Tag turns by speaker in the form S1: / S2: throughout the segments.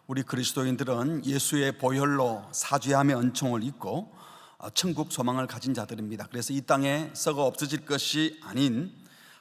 S1: 우리 그리스도인들은 예수의 보혈로 사죄함의 은총을 입고 천국 소망을 가진 자들입니다. 그래서 이 땅에 썩어 없어질 것이 아닌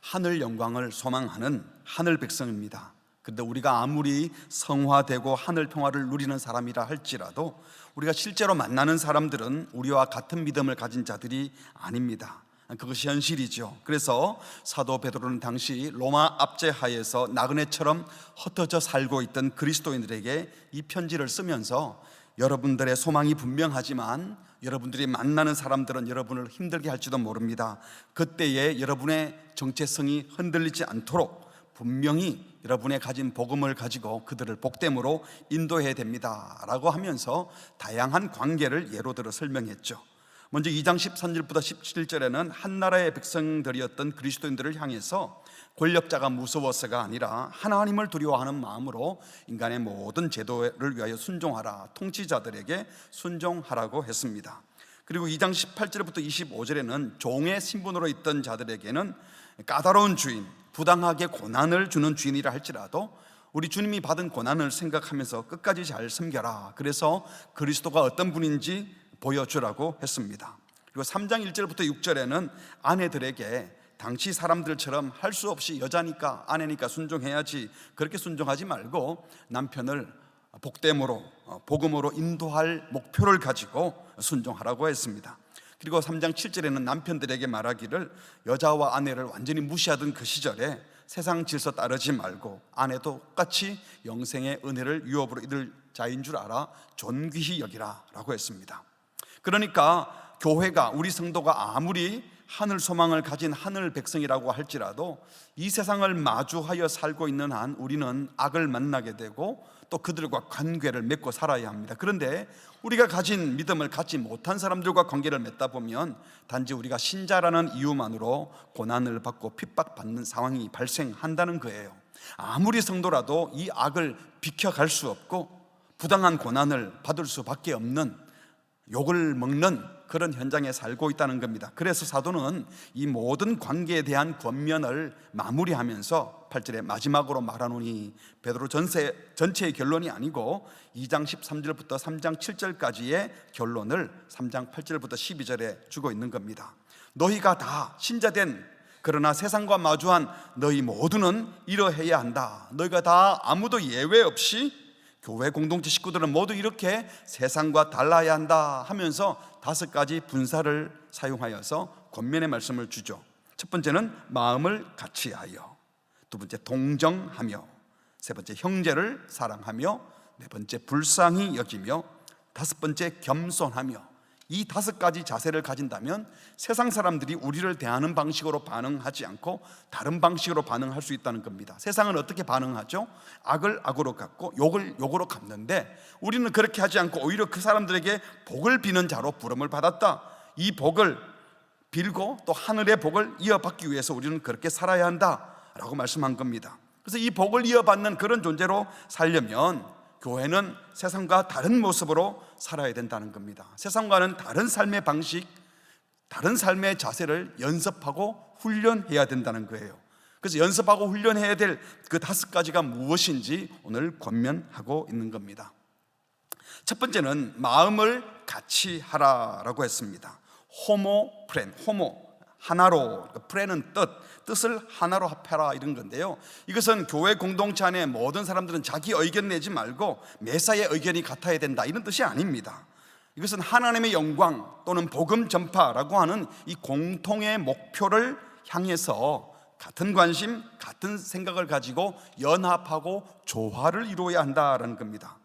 S1: 하늘 영광을 소망하는 하늘 백성입니다. 그런데 우리가 아무리 성화되고 하늘 평화를 누리는 사람이라 할지라도 우리가 실제로 만나는 사람들은 우리와 같은 믿음을 가진 자들이 아닙니다. 그것이 현실이죠. 그래서 사도 베드로는 당시 로마 압제하에서 나그네처럼 흩어져 살고 있던 그리스도인들에게 이 편지를 쓰면서 여러분들의 소망이 분명하지만 여러분들이 만나는 사람들은 여러분을 힘들게 할지도 모릅니다. 그때에 여러분의 정체성이 흔들리지 않도록 분명히 여러분의 가진 복음을 가지고 그들을 복됨으로 인도해야 됩니다 라고 하면서 다양한 관계를 예로 들어 설명했죠. 먼저 2장 13절부터 17절에는 한 나라의 백성들이었던 그리스도인들을 향해서 권력자가 무서워서가 아니라 하나님을 두려워하는 마음으로 인간의 모든 제도를 위하여 순종하라, 통치자들에게 순종하라고 했습니다. 그리고 2장 18절부터 25절에는 종의 신분으로 있던 자들에게는 까다로운 주인, 부당하게 고난을 주는 주인이라 할지라도 우리 주님이 받은 고난을 생각하면서 끝까지 잘 섬겨라, 그래서 그리스도가 어떤 분인지 보여주라고 했습니다. 그리고 3장 1절부터 6절에는 아내들에게 당시 사람들처럼 할 수 없이 여자니까 아내니까 순종해야지, 그렇게 순종하지 말고 남편을 복됨으로 복음으로 인도할 목표를 가지고 순종하라고 했습니다. 그리고 3장 7절에는 남편들에게 말하기를 여자와 아내를 완전히 무시하던 그 시절에 세상 질서 따르지 말고 아내도 똑같이 영생의 은혜를 유업으로 이룰 자인 줄 알아 존귀히 여기라 라고 했습니다. 그러니까 교회가, 우리 성도가 아무리 하늘 소망을 가진 하늘 백성이라고 할지라도 이 세상을 마주하여 살고 있는 한 우리는 악을 만나게 되고 또 그들과 관계를 맺고 살아야 합니다. 그런데 우리가 가진 믿음을 갖지 못한 사람들과 관계를 맺다 보면 단지 우리가 신자라는 이유만으로 고난을 받고 핍박받는 상황이 발생한다는 거예요. 아무리 성도라도 이 악을 비켜갈 수 없고 부당한 고난을 받을 수밖에 없는, 욕을 먹는 그런 현장에 살고 있다는 겁니다. 그래서 사도는 이 모든 관계에 대한 권면을 마무리하면서 8절에 마지막으로 말하노니, 베드로 전체의 결론이 아니고 2장 13절부터 3장 7절까지의 결론을 3장 8절부터 12절에 주고 있는 겁니다. 너희가 다 신자된, 그러나 세상과 마주한 너희 모두는 이러해야 한다. 너희가 다 아무도 예외 없이, 교회 공동체 식구들은 모두 이렇게 세상과 달라야 한다 하면서 5가지 분사를 사용하여서 권면의 말씀을 주죠. 첫 번째는 마음을 같이하여, 두 번째 동정하며, 세 번째 형제를 사랑하며, 네 번째 불쌍히 여기며, 5번째 겸손하며. 이 5가지 자세를 가진다면 세상 사람들이 우리를 대하는 방식으로 반응하지 않고 다른 방식으로 반응할 수 있다는 겁니다. 세상은 어떻게 반응하죠? 악을 악으로 갚고 욕을 욕으로 갚는데 우리는 그렇게 하지 않고 오히려 그 사람들에게 복을 비는 자로 부름을 받았다. 이 복을 빌고 또 하늘의 복을 이어받기 위해서 우리는 그렇게 살아야 한다라고 말씀한 겁니다. 그래서 이 복을 이어받는 그런 존재로 살려면 교회는 세상과 다른 모습으로 살아야 된다는 겁니다. 세상과는 다른 삶의 방식, 다른 삶의 자세를 연습하고 훈련해야 된다는 거예요. 그래서 연습하고 훈련해야 될 그 5가지가 무엇인지 오늘 권면하고 있는 겁니다. 첫 번째는 마음을 같이 하라라고 했습니다. 호모 프렌, 호모 하나로, 프렌은 뜻을 하나로 합해라 이런 건데요, 이것은 교회 공동체 안에 모든 사람들은 자기 의견 내지 말고 매사의 의견이 같아야 된다 이런 뜻이 아닙니다. 이것은 하나님의 영광 또는 복음 전파라고 하는 이 공통의 목표를 향해서 같은 관심, 같은 생각을 가지고 연합하고 조화를 이루어야 한다는 겁니다.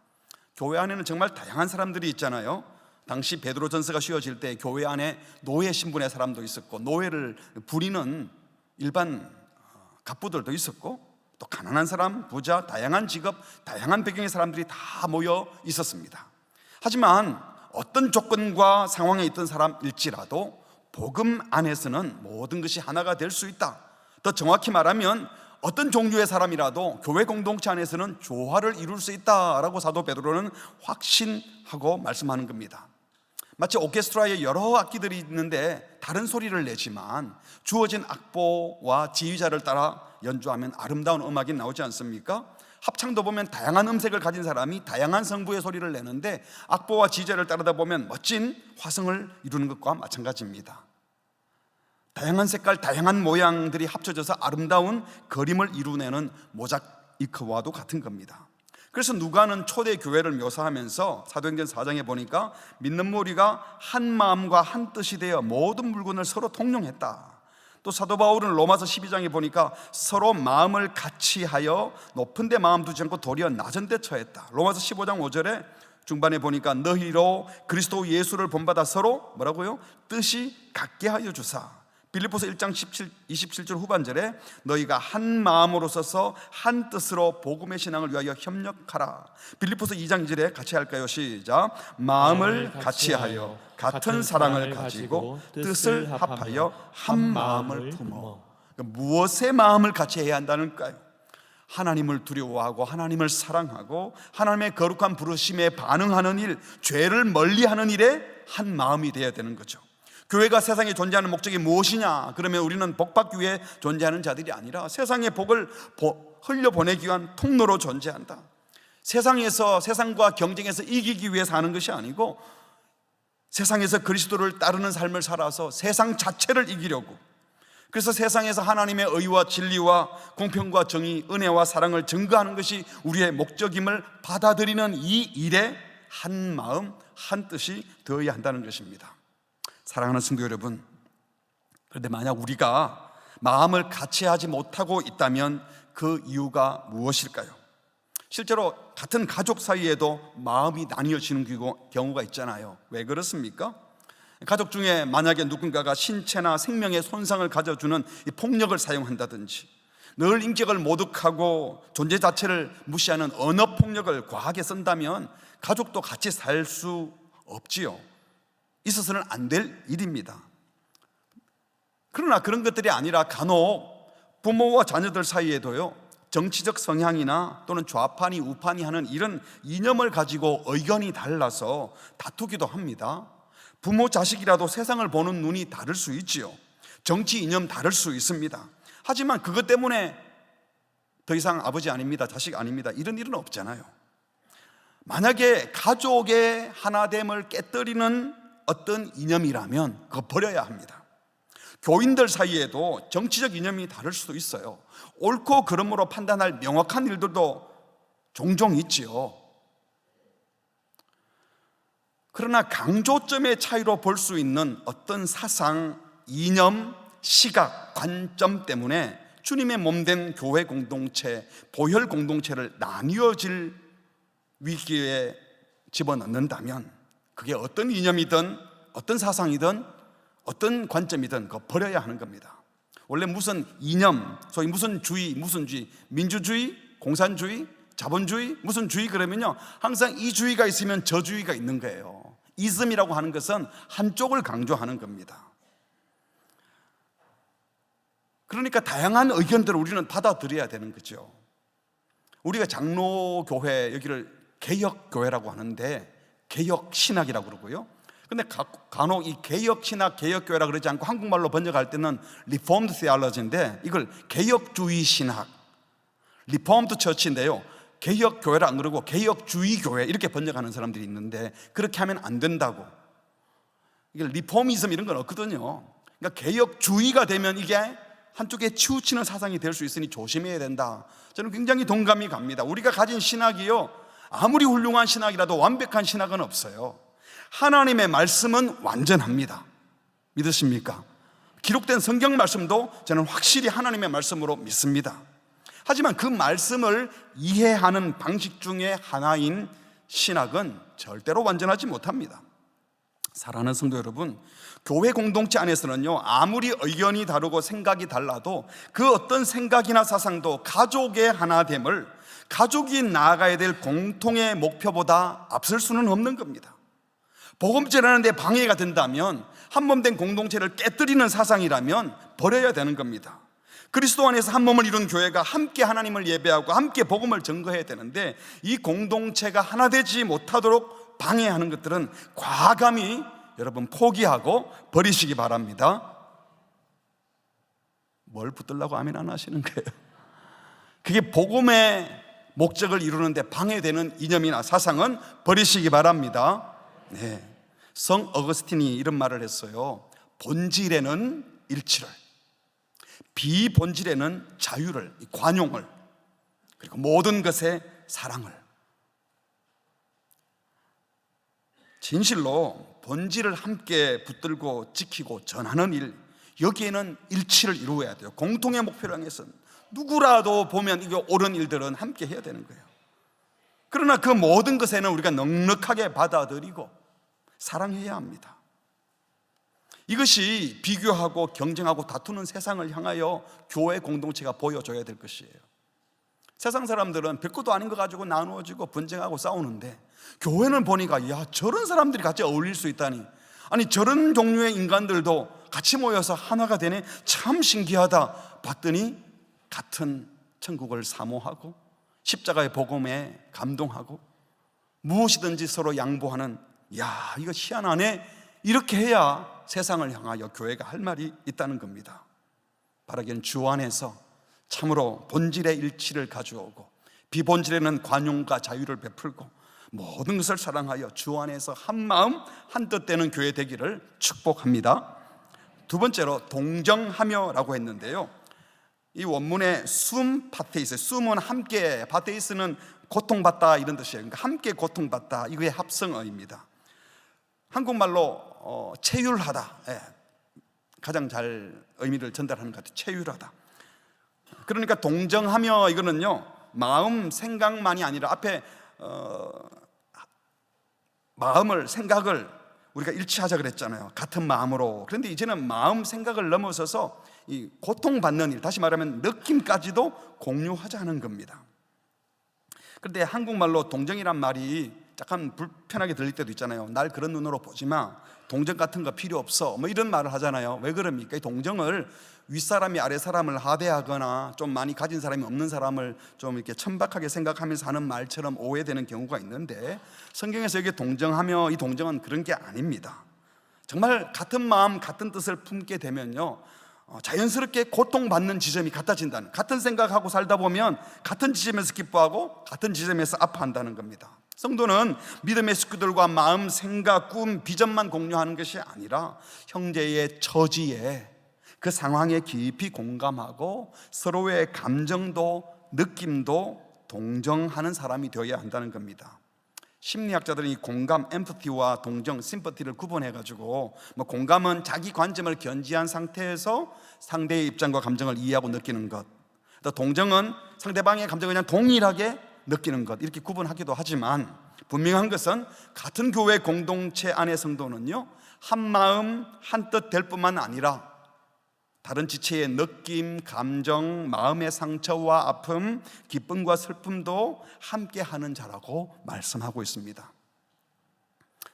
S1: 교회 안에는 정말 다양한 사람들이 있잖아요. 당시 베드로전서가 씌워질 때 교회 안에 노예 신분의 사람도 있었고 노예를 부리는 일반 갑부들도 있었고 또 가난한 사람, 부자, 다양한 직업, 다양한 배경의 사람들이 다 모여 있었습니다. 하지만 어떤 조건과 상황에 있던 사람일지라도 복음 안에서는 모든 것이 하나가 될 수 있다. 더 정확히 말하면 어떤 종류의 사람이라도 교회 공동체 안에서는 조화를 이룰 수 있다라고 사도 베드로는 확신하고 말씀하는 겁니다. 마치 오케스트라에 여러 악기들이 있는데 다른 소리를 내지만 주어진 악보와 지휘자를 따라 연주하면 아름다운 음악이 나오지 않습니까? 합창도 보면 다양한 음색을 가진 사람이 다양한 성부의 소리를 내는데 악보와 지제를 따르다 보면 멋진 화성을 이루는 것과 마찬가지입니다. 다양한 색깔, 다양한 모양들이 합쳐져서 아름다운 그림을 이루내는 모자이크와도 같은 겁니다. 그래서 누가는 초대 교회를 묘사하면서 사도행전 4장에 보니까 믿는 무리가 한 마음과 한 뜻이 되어 모든 물건을 서로 통용했다. 또 사도 바울은 로마서 12장에 보니까 서로 마음을 같이 하여 높은 데 마음 두지 않고 도리어 낮은 데 처했다. 로마서 15장 5절에 중반에 보니까 너희로 그리스도 예수를 본받아 서로 뭐라고요? 뜻이 같게 하여 주사. 빌립보서 1장 27절 후반절에 너희가 한 마음으로 서서 한 뜻으로 복음의 신앙을 위하여 협력하라. 빌립보서 2장 2절에 같이 할까요? 시작. 마음을 같이 하여 같은 사랑을 가지고 뜻을 합하여 한 마음을 품어. 그러니까 무엇에 마음을 같이 해야 한다는가요? 하나님을 두려워하고 하나님을 사랑하고 하나님의 거룩한 부르심에 반응하는 일, 죄를 멀리하는 일에 한 마음이 되어야 되는 거죠. 교회가 세상에 존재하는 목적이 무엇이냐? 그러면 우리는 복받기 위해 존재하는 자들이 아니라 세상의 복을 흘려보내기 위한 통로로 존재한다. 세상에서 세상과 경쟁해서 이기기 위해 사는 것이 아니고 세상에서 그리스도를 따르는 삶을 살아서 세상 자체를 이기려고, 그래서 세상에서 하나님의 의와 진리와 공평과 정의, 은혜와 사랑을 증거하는 것이 우리의 목적임을 받아들이는 이 일에 한 마음, 한 뜻이 되어야 한다는 것입니다. 사랑하는 성도 여러분, 그런데 만약 우리가 마음을 같이 하지 못하고 있다면 그 이유가 무엇일까요? 실제로 같은 가족 사이에도 마음이 나뉘어지는 경우가 있잖아요. 왜 그렇습니까? 가족 중에 만약에 누군가가 신체나 생명에 손상을 가져주는 이 폭력을 사용한다든지 늘 인격을 모독하고 존재 자체를 무시하는 언어 폭력을 과하게 쓴다면 가족도 같이 살 수 없지요. 있어서는 안 될 일입니다. 그러나 그런 것들이 아니라 간혹 부모와 자녀들 사이에도요, 정치적 성향이나 또는 좌판이 우판이 하는 이런 이념을 가지고 의견이 달라서 다투기도 합니다. 부모 자식이라도 세상을 보는 눈이 다를 수 있지요. 정치 이념 다를 수 있습니다. 하지만 그것 때문에 더 이상 아버지 아닙니다, 자식 아닙니다, 이런 일은 없잖아요. 만약에 가족의 하나됨을 깨뜨리는 어떤 이념이라면 그거 버려야 합니다. 교인들 사이에도 정치적 이념이 다를 수도 있어요. 옳고 그름으로 판단할 명확한 일들도 종종 있지요. 그러나 강조점의 차이로 볼 수 있는 어떤 사상, 이념, 시각, 관점 때문에 주님의 몸된 교회 공동체, 보혈 공동체를 나뉘어질 위기에 집어넣는다면 그게 어떤 이념이든 어떤 사상이든 어떤 관점이든 그거 버려야 하는 겁니다. 원래 무슨 이념, 소위 무슨 주의, 민주주의, 공산주의, 자본주의, 무슨 주의 그러면요, 항상 이 주의가 있으면 저 주의가 있는 거예요. 이즘이라고 하는 것은 한쪽을 강조하는 겁니다. 그러니까 다양한 의견들을 우리는 받아들여야 되는 거죠. 우리가 장로교회, 여기를 개혁교회라고 하는데 개혁신학이라고 그러고요. 근데 간혹 이 개혁신학, 개혁교회라 그러지 않고 한국말로 번역할 때는 Reformed Theology인데 이걸 개혁주의 신학, Reformed Church인데요, 개혁교회라 안 그러고 개혁주의 교회 이렇게 번역하는 사람들이 있는데 그렇게 하면 안 된다고. 이게 리포미즘 이런 건 없거든요. 그러니까 개혁주의가 되면 이게 한쪽에 치우치는 사상이 될 수 있으니 조심해야 된다. 저는 굉장히 동감이 갑니다. 우리가 가진 신학이요, 아무리 훌륭한 신학이라도 완벽한 신학은 없어요. 하나님의 말씀은 완전합니다. 믿으십니까? 기록된 성경 말씀도 저는 확실히 하나님의 말씀으로 믿습니다. 하지만 그 말씀을 이해하는 방식 중에 하나인 신학은 절대로 완전하지 못합니다. 사랑하는 성도 여러분, 교회 공동체 안에서는요, 아무리 의견이 다르고 생각이 달라도 그 어떤 생각이나 사상도 가족의 하나됨을, 가족이 나아가야 될 공통의 목표보다 앞설 수는 없는 겁니다. 복음 전하는 데 방해가 된다면, 한 몸 된 공동체를 깨뜨리는 사상이라면 버려야 되는 겁니다. 그리스도 안에서 한 몸을 이룬 교회가 함께 하나님을 예배하고 함께 복음을 증거해야 되는데, 이 공동체가 하나 되지 못하도록 방해하는 것들은 과감히 여러분 포기하고 버리시기 바랍니다. 뭘 붙들라고 아멘 안 하시는 거예요? 그게 복음의 목적을 이루는데 방해되는 이념이나 사상은 버리시기 바랍니다. 네. 성 어거스틴이 이런 말을 했어요. 본질에는 일치를, 비본질에는 자유를, 관용을, 그리고 모든 것에 사랑을. 진실로 본질을 함께 붙들고 지키고 전하는 일, 여기에는 일치를 이루어야 돼요. 공통의 목표를 향해서는 누구라도 보면 이게 옳은 일들은 함께 해야 되는 거예요. 그러나 그 모든 것에는 우리가 넉넉하게 받아들이고 사랑해야 합니다. 이것이 비교하고 경쟁하고 다투는 세상을 향하여 교회 공동체가 보여줘야 될 것이에요. 세상 사람들은 별것도 아닌 거 가지고 나누어지고 분쟁하고 싸우는데, 교회는 보니까 야, 저런 사람들이 같이 어울릴 수 있다니, 아니 저런 종류의 인간들도 같이 모여서 하나가 되네, 참 신기하다. 봤더니 같은 천국을 사모하고 십자가의 복음에 감동하고 무엇이든지 서로 양보하는, 야, 이거 희한하네. 이렇게 해야 세상을 향하여 교회가 할 말이 있다는 겁니다. 바라기는 주 안에서 참으로 본질의 일치를 가져오고 비본질에는 관용과 자유를 베풀고 모든 것을 사랑하여 주 안에서 한마음 한뜻 되는 교회 되기를 축복합니다. 두 번째로 동정하며라고 했는데요, 이 원문에 숨 파테이스, 숨은 함께, 파테이스는 고통받다 이런 뜻이에요. 그러니까 함께 고통받다, 이거의 합성어입니다. 한국말로 체휼하다, 가장 잘 의미를 전달하는 것 같아요. 체휼하다. 그러니까 동정하며, 이거는요 마음 생각만이 아니라 앞에 마음을, 생각을 우리가 일치하자 그랬잖아요. 같은 마음으로. 그런데 이제는 마음 생각을 넘어서서 이 고통받는 일, 다시 말하면 느낌까지도 공유하자는 겁니다. 그런데 한국말로 동정이란 말이 약간 불편하게 들릴 때도 있잖아요. 날 그런 눈으로 보지 마, 동정 같은 거 필요 없어, 뭐 이런 말을 하잖아요. 왜 그럽니까? 이 동정을 윗사람이 아랫사람을 하대하거나 좀 많이 가진 사람이 없는 사람을 좀 이렇게 천박하게 생각하면서 하는 말처럼 오해되는 경우가 있는데, 성경에서 여기 동정하며, 이 동정은 그런 게 아닙니다. 정말 같은 마음 같은 뜻을 품게 되면요 자연스럽게 고통받는 지점이 같아진다는, 같은 생각하고 살다 보면 같은 지점에서 기뻐하고 같은 지점에서 아파한다는 겁니다. 성도는 믿음의 식구들과 마음, 생각, 꿈, 비전만 공유하는 것이 아니라 형제의 처지에, 그 상황에 깊이 공감하고 서로의 감정도 느낌도 동정하는 사람이 되어야 한다는 겁니다. 심리학자들은 이 공감, 엠퍼티와 동정, 심퍼티를 구분해가지고, 공감은 자기 관점을 견지한 상태에서 상대의 입장과 감정을 이해하고 느끼는 것, 또 동정은 상대방의 감정을 그냥 동일하게 느끼는 것, 이렇게 구분하기도 하지만 분명한 것은 같은 교회 공동체 안의 성도는요 한 마음 한뜻 될 뿐만 아니라 다른 지체의 느낌, 감정, 마음의 상처와 아픔, 기쁨과 슬픔도 함께 하는 자라고 말씀하고 있습니다.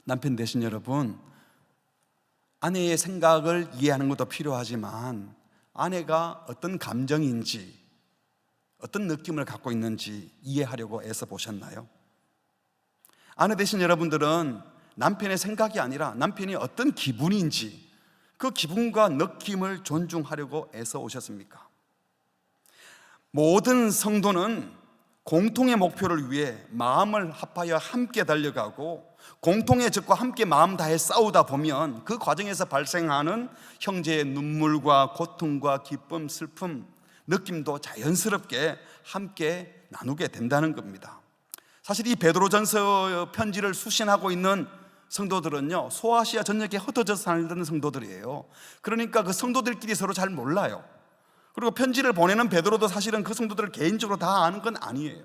S1: 남편 되신 여러분, 아내의 생각을 이해하는 것도 필요하지만 아내가 어떤 감정인지, 어떤 느낌을 갖고 있는지 이해하려고 애써 보셨나요? 아내 되신 여러분들은 남편의 생각이 아니라 남편이 어떤 기분인지, 그 기분과 느낌을 존중하려고 애써 오셨습니까? 모든 성도는 공통의 목표를 위해 마음을 합하여 함께 달려가고 공통의 적과 함께 마음 다해 싸우다 보면 그 과정에서 발생하는 형제의 눈물과 고통과 기쁨, 슬픔, 느낌도 자연스럽게 함께 나누게 된다는 겁니다. 사실 이 베드로전서 편지를 수신하고 있는 성도들은요 소아시아 전역에 흩어져서 살던 성도들이에요. 그러니까 그 성도들끼리 서로 잘 몰라요. 그리고 편지를 보내는 베드로도 사실은 그 성도들을 개인적으로 다 아는 건 아니에요.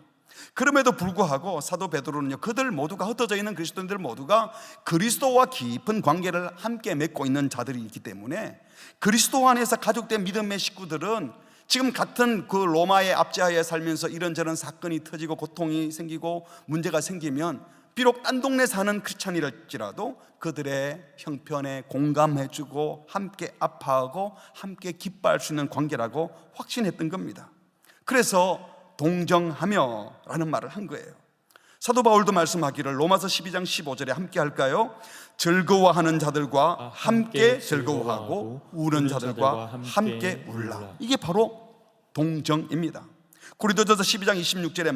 S1: 그럼에도 불구하고 사도 베드로는요 그들 모두가, 흩어져 있는 그리스도인들 모두가 그리스도와 깊은 관계를 함께 맺고 있는 자들이 있기 때문에 그리스도 안에서 가족된 믿음의 식구들은 지금 같은 그 로마의 압제하에 살면서 이런저런 사건이 터지고 고통이 생기고 문제가 생기면 비록 딴 동네 사는 크리스찬이랄지라도 그들의 형편에 공감해주고 함께 아파하고 함께 기뻐할 수 있는 관계라고 확신했던 겁니다. 그래서 동정하며 라는 말을 한 거예요. 사도 바울도 말씀하기를 로마서 12장 15절에 함께 할까요? 즐거워하는 자들과 함께 즐거워하고 우는 자들과 함께 울라. 이게 바로 동정입니다. 고린도전서 12장 26절에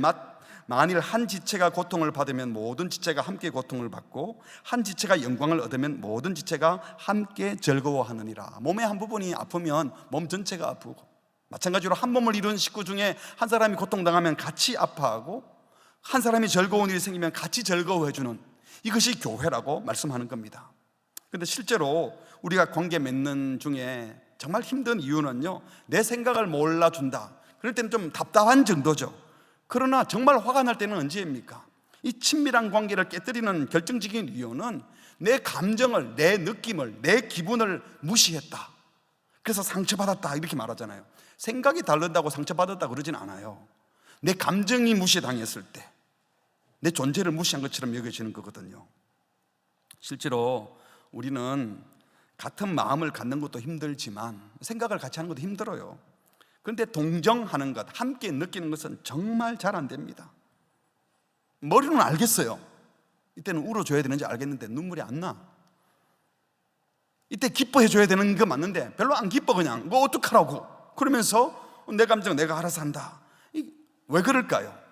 S1: 만일 한 지체가 고통을 받으면 모든 지체가 함께 고통을 받고 한 지체가 영광을 얻으면 모든 지체가 함께 즐거워하느니라. 몸의 한 부분이 아프면 몸 전체가 아프고, 마찬가지로 한 몸을 이룬 식구 중에 한 사람이 고통당하면 같이 아파하고 한 사람이 즐거운 일이 생기면 같이 즐거워해주는, 이것이 교회라고 말씀하는 겁니다. 그런데 실제로 우리가 관계 맺는 중에 정말 힘든 이유는요, 내 생각을 몰라준다, 그럴 때는 좀 답답한 정도죠. 그러나 정말 화가 날 때는 언제입니까? 이 친밀한 관계를 깨뜨리는 결정적인 이유는 내 감정을, 내 느낌을, 내 기분을 무시했다, 그래서 상처받았다, 이렇게 말하잖아요. 생각이 다르다고 상처받았다 그러진 않아요. 내 감정이 무시당했을 때 내 존재를 무시한 것처럼 여겨지는 거거든요. 실제로 우리는 같은 마음을 갖는 것도 힘들지만 생각을 같이 하는 것도 힘들어요. 그런데 동정하는 것, 함께 느끼는 것은 정말 잘 안 됩니다. 머리로는 알겠어요. 이때는 울어줘야 되는지 알겠는데 눈물이 안 나. 이때 기뻐해줘야 되는 거 맞는데 별로 안 기뻐. 그냥 뭐 어떡하라고 그러면서 내 감정 내가 알아서 한다. 왜 그럴까요?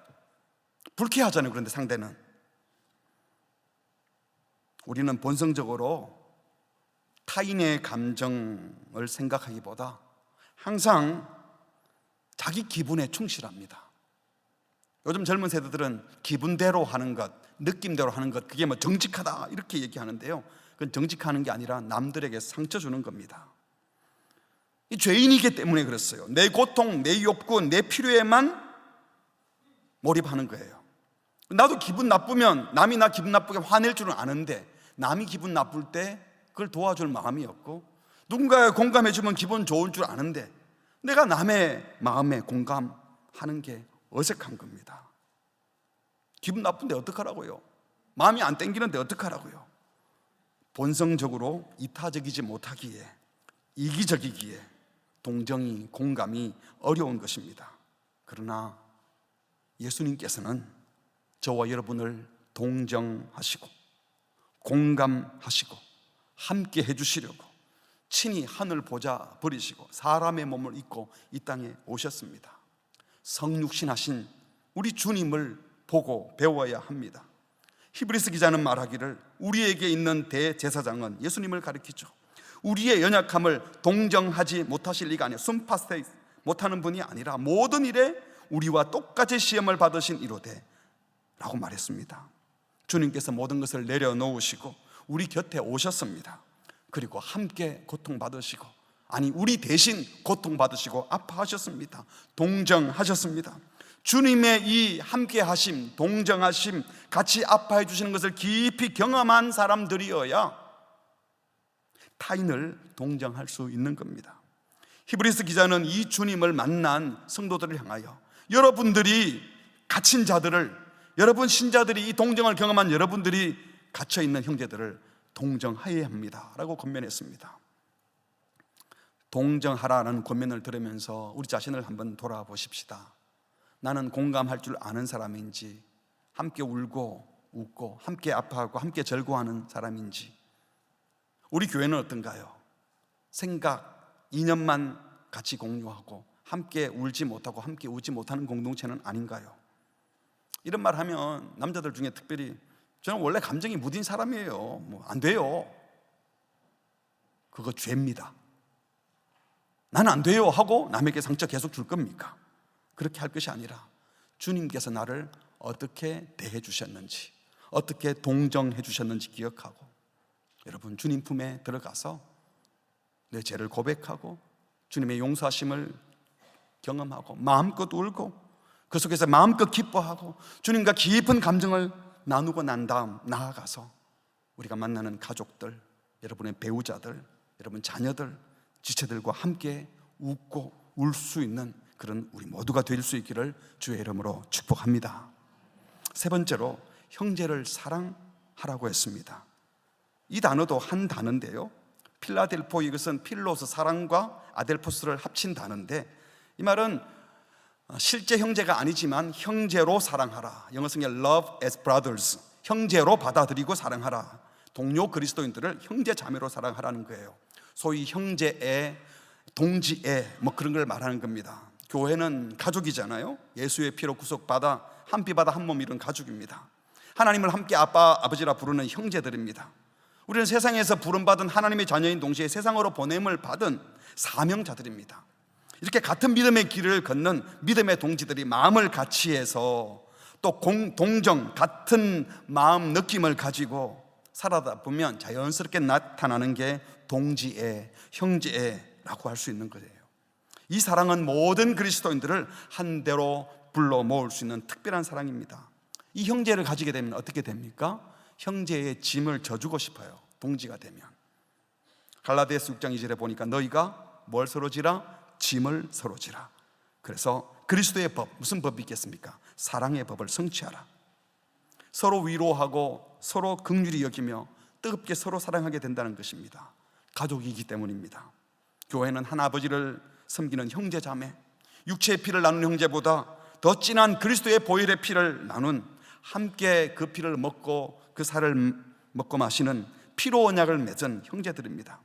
S1: 불쾌하잖아요. 그런데 상대는, 우리는 본성적으로 타인의 감정을 생각하기보다 항상 자기 기분에 충실합니다. 요즘 젊은 세대들은 기분대로 하는 것, 느낌대로 하는 것, 그게 뭐 정직하다 이렇게 얘기하는데요, 그건 정직하는 게 아니라 남들에게 상처 주는 겁니다. 이 죄인이기 때문에 그랬어요. 내 고통, 내 욕구, 내 필요에만 몰입하는 거예요. 나도 기분 나쁘면 남이 나 기분 나쁘게 화낼 줄은 아는데 남이 기분 나쁠 때 그걸 도와줄 마음이 없고, 누군가가 공감해 주면 기분 좋을 줄 아는데 내가 남의 마음에 공감하는 게 어색한 겁니다. 기분 나쁜데 어떡하라고요? 마음이 안 땡기는데 어떡하라고요? 본성적으로 이타적이지 못하기에, 이기적이기에 동정이, 공감이 어려운 것입니다. 그러나 예수님께서는 저와 여러분을 동정하시고 공감하시고 함께 해주시려고 친히 하늘 보좌 버리시고 사람의 몸을 입고 이 땅에 오셨습니다. 성육신하신 우리 주님을 보고 배워야 합니다. 히브리서 기자는 말하기를 우리에게 있는 대제사장은 예수님을 가리키죠. 우리의 연약함을 동정하지 못하실 리가 아니에요. 순파스테이 못하는 분이 아니라 모든 일에 우리와 똑같이 시험을 받으신 이로되 라고 말했습니다. 주님께서 모든 것을 내려놓으시고 우리 곁에 오셨습니다. 그리고 함께 고통받으시고, 아니 우리 대신 고통받으시고 아파하셨습니다. 동정하셨습니다. 주님의 이 함께하심, 동정하심, 같이 아파해 주시는 것을 깊이 경험한 사람들이어야 타인을 동정할 수 있는 겁니다. 히브리서 기자는 이 주님을 만난 성도들을 향하여 여러분들이 갇힌 자들을, 여러분 신자들이 이 동정을 경험한 여러분들이 갇혀있는 형제들을 동정하여야 합니다 라고 권면했습니다. 동정하라는 권면을 들으면서 우리 자신을 한번 돌아보십시다. 나는 공감할 줄 아는 사람인지, 함께 울고 웃고 함께 아파하고 함께 즐거워하는 사람인지. 우리 교회는 어떤가요? 생각, 이념만 같이 공유하고 함께 울지 못하고 함께 우지 못하는 공동체는 아닌가요? 이런 말 하면 남자들 중에 특별히 저는 원래 감정이 무딘 사람이에요, 뭐 안 돼요, 그거 죄입니다, 나는 안 돼요 하고 남에게 상처 계속 줄 겁니까? 그렇게 할 것이 아니라 주님께서 나를 어떻게 대해 주셨는지, 어떻게 동정해 주셨는지 기억하고 여러분 주님 품에 들어가서 내 죄를 고백하고 주님의 용서하심을 경험하고 마음껏 울고 그 속에서 마음껏 기뻐하고 주님과 깊은 감정을 나누고 난 다음 나아가서 우리가 만나는 가족들, 여러분의 배우자들, 여러분 자녀들, 지체들과 함께 웃고 울 수 있는 그런 우리 모두가 될 수 있기를 주의 이름으로 축복합니다. 세 번째로 형제를 사랑하라고 했습니다. 이 단어도 한 단어인데요, 필라델포, 이것은 필로스, 사랑과 아델포스를 합친 단어인데, 이 말은 실제 형제가 아니지만 형제로 사랑하라, 영어 성에 love as brothers, 형제로 받아들이고 사랑하라, 동료 그리스도인들을 형제 자매로 사랑하라는 거예요. 소위 형제애, 동지애 뭐 그런 걸 말하는 겁니다. 교회는 가족이잖아요. 예수의 피로 구속받아 한 피 바다 한 몸 이룬 가족입니다. 하나님을 함께 아빠, 아버지라 부르는 형제들입니다. 우리는 세상에서 부름받은 하나님의 자녀인 동시에 세상으로 보냄을 받은 사명자들입니다. 이렇게 같은 믿음의 길을 걷는 믿음의 동지들이 마음을 같이 해서 또 동정, 같은 마음 느낌을 가지고 살아다 보면 자연스럽게 나타나는 게 동지애, 형제애라고 할 수 있는 거예요. 이 사랑은 모든 그리스도인들을 한데로 불러 모을 수 있는 특별한 사랑입니다. 이 형제를 가지게 되면 어떻게 됩니까? 형제의 짐을 져주고 싶어요. 동지가 되면. 갈라디아서 6장 2절에 보니까 너희가 뭘 서로 지라? 짐을 서로 지라. 그래서 그리스도의 법, 무슨 법이 있겠습니까? 사랑의 법을 성취하라. 서로 위로하고 서로 긍휼히 여기며 뜨겁게 서로 사랑하게 된다는 것입니다. 가족이기 때문입니다. 교회는 한 아버지를 섬기는 형제자매, 육체의 피를 나눈 형제보다 더 진한 그리스도의 보혈의 피를 나눈, 함께 그 피를 먹고 그 살을 먹고 마시는 피로 언약을 맺은 형제들입니다.